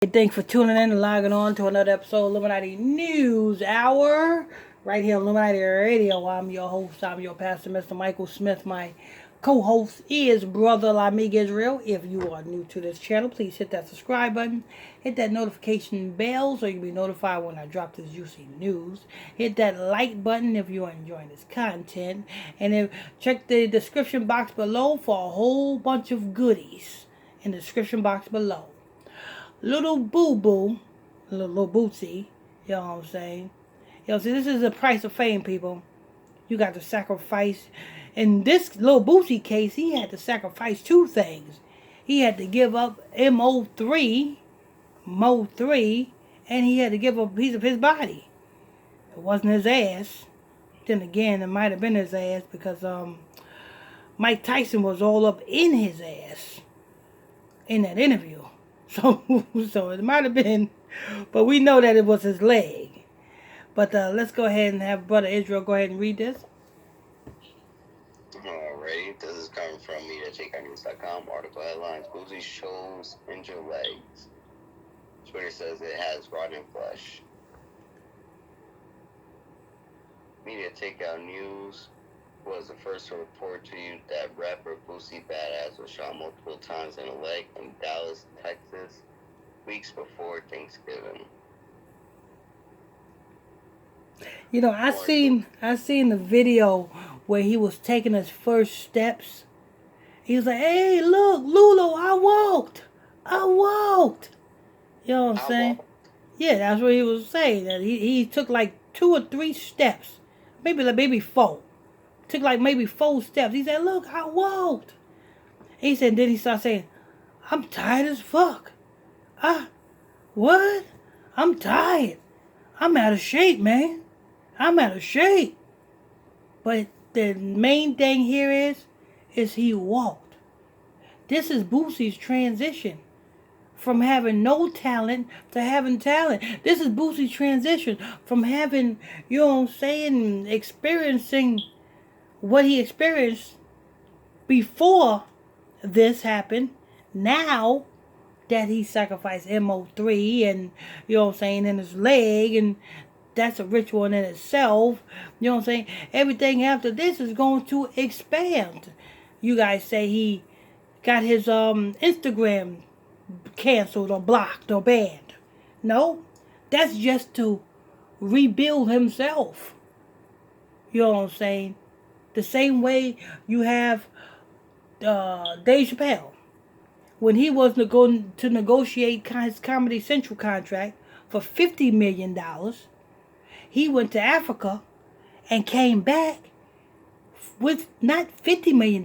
Thanks for tuning in and logging on to another episode of Illuminati News Hour right here on Illuminati Radio. I'm your host, I'm your pastor, Mr. Michael Smith. My co-host is Brother Lamig Israel. If you are new to this channel, please hit that subscribe button. Hit that notification bell so you'll be notified when I drop this juicy news. Hit that like button if you are enjoying this content. And check the description box below for a whole bunch of goodies in the description box below. Little boo-boo, little bootsy, you know what I'm saying? See, this is the price of fame, people. You got to sacrifice. In this little bootsy case, he had to sacrifice two things. He had to give up Mo3, and he had to give up a piece of his body. It wasn't his ass. Then again, it might have been his ass because Mike Tyson was all up in his ass in that interview. So it might have been, but we know that it was his leg. But let's go ahead and have Brother Israel go ahead and read this. Alright, this is coming from MediaTakeOnNews.com. Article headlines: Boosie shows injured legs. Twitter says it has rotten flesh. Media Takeout News was the first to report to you that rapper Boosie Badass was shot multiple times in the leg in Dallas, Texas, weeks before Thanksgiving. You know, I seen the video where he was taking his first steps. He was like, "Hey, look, Lulu, I walked. You know what I'm saying? Yeah, that's what he was saying. That he took like 2 or 3 steps, maybe 4. Took like maybe 4 steps. He said, "Look, I walked." He said, then he started saying, "I'm tired as fuck. What? I'm tired. I'm out of shape, man. I'm out of shape." But the main thing here is he walked. This is Boosie's transition from having no talent to having talent. This is Boosie's transition from having, you know what I'm saying, experiencing what he experienced before this happened. Now that he sacrificed Mo3 and, you know what I'm saying, in his leg, and that's a ritual in itself. You know what I'm saying? Everything after this is going to expand. You guys say he got his Instagram canceled or blocked or banned. No, that's just to rebuild himself. You know what I'm saying? The same way you have Dave Chappelle. When he was going to negotiate his Comedy Central contract for $50 million, he went to Africa and came back with not $50 million,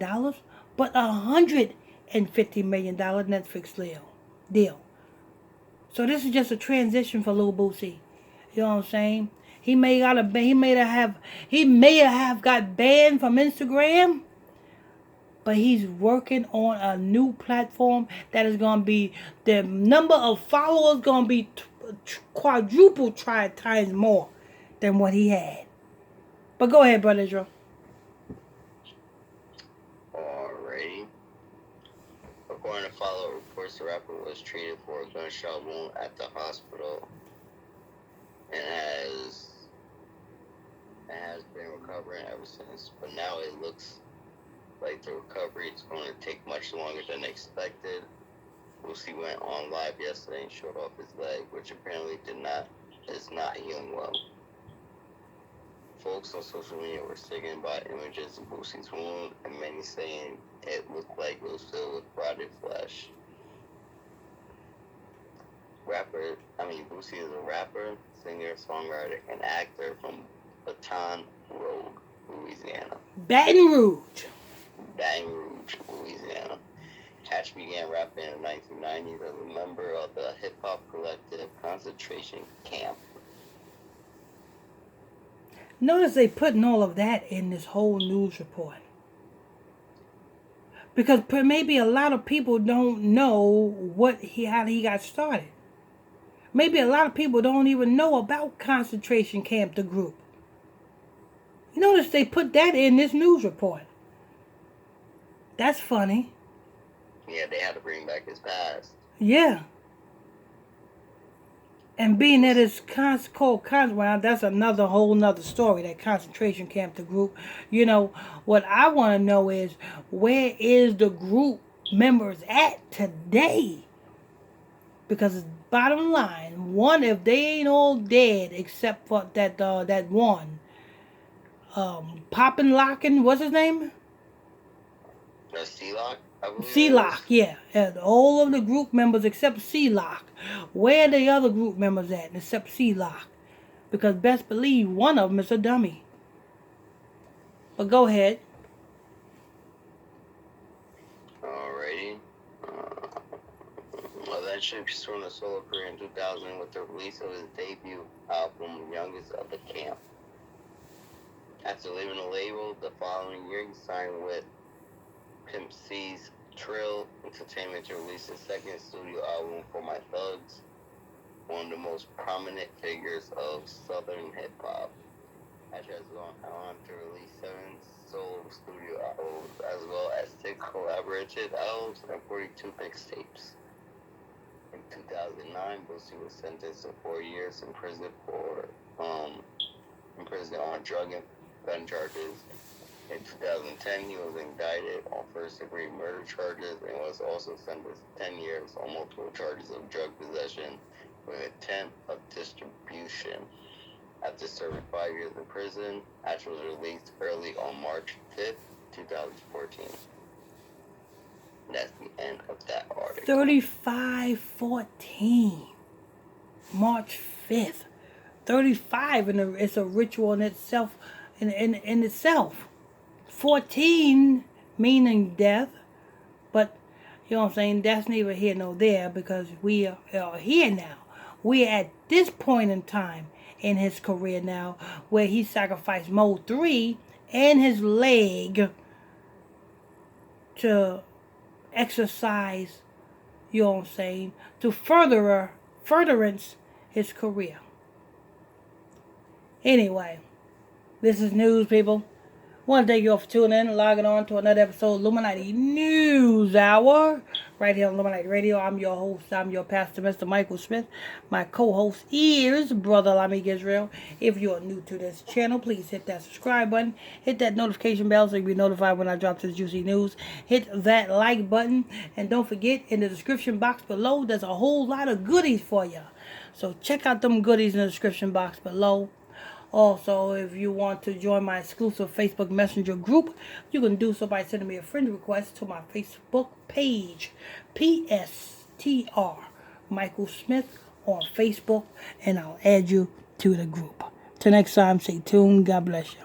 but $150 million Netflix deal. So this is just a transition for Lil Boosie. You know what I'm saying? He may have got banned from Instagram, but he's working on a new platform that is going to be, the number of followers going to be quadruple times more than what he had. But go ahead, Brother Israel. Alright. According to follow reports, the rapper was treated for a gunshot wound at the hospital and has been recovering ever since. But now it looks like the recovery is going to take much longer than expected. Boosie went on live yesterday and showed off his leg, which apparently is not healing well. Folks on social media were sickened by images of Boosie's wound, and many saying it looked like it was filled with rotted flesh. Boosie is a rapper, singer, songwriter, and actor from Baton Rouge, Louisiana. Baton Rouge, Louisiana. Hatch began rapping in the 1990s as a member of the hip-hop collective Concentration Camp. Notice they putting all of that in this whole news report. Because maybe a lot of people don't know how he got started. Maybe a lot of people don't even know about Concentration Camp, the group. You notice they put that in this news report. That's funny. Yeah, they had to bring back his past. Yeah. And being that it's well, that's another whole nother story, that concentration camp, the group. You know, what I want to know is, where is the group members at today? Because bottom line, one, if they ain't all dead except for that one, Poppin' Lockin', what's his name? C-Lock, I believe it C-Lock, is. yeah. And all of the group members except C-Lock. Where are the other group members at except C-Lock? Because best believe one of them is a dummy. But go ahead. Alrighty. Eventually pursuing a solo career in 2000 with the release of his debut album, Youngest of the Camp. After leaving the label, the following year he signed with Pimp C's Trill Entertainment to release his second studio album, For My Thugs, one of the most prominent figures of Southern hip-hop. Ash has gone on to release 7 solo studio albums, as well as 6 collaborative albums and 42 mixtapes. In 2009, Boosie was sentenced to 4 years in prison on drug and gun charges. In 2010, he was indicted on first-degree murder charges and was also sentenced to 10 years on multiple charges of drug possession with intent of distribution. After serving 5 years in prison, Ash was released early on March 5th, 2014. And that's the end of that article. 3514. March 5th. 35, and it's a ritual in itself. In itself. 14 meaning death, but you know what I'm saying, that's neither here nor there, because we are here now. We're at this point in time in his career now where he sacrificed Mo3 and his leg to exercise, you know what I'm saying, to furtherance his career. Anyway, this is news, people. I want to thank you all for tuning in and logging on to another episode of Illuminati News Hour right here on Illuminati Radio. I'm your host. I'm your pastor, Mr. Michael Smith. My co-host is Brother Lamik Israel. If you are new to this channel, please hit that subscribe button. Hit that notification bell so you'll be notified when I drop this juicy news. Hit that like button. And don't forget, in the description box below, there's a whole lot of goodies for you. So check out them goodies in the description box below. Also, if you want to join my exclusive Facebook Messenger group, you can do so by sending me a friend request to my Facebook page, PSTR Michael Smith on Facebook, and I'll add you to the group. Till next time, stay tuned. God bless you.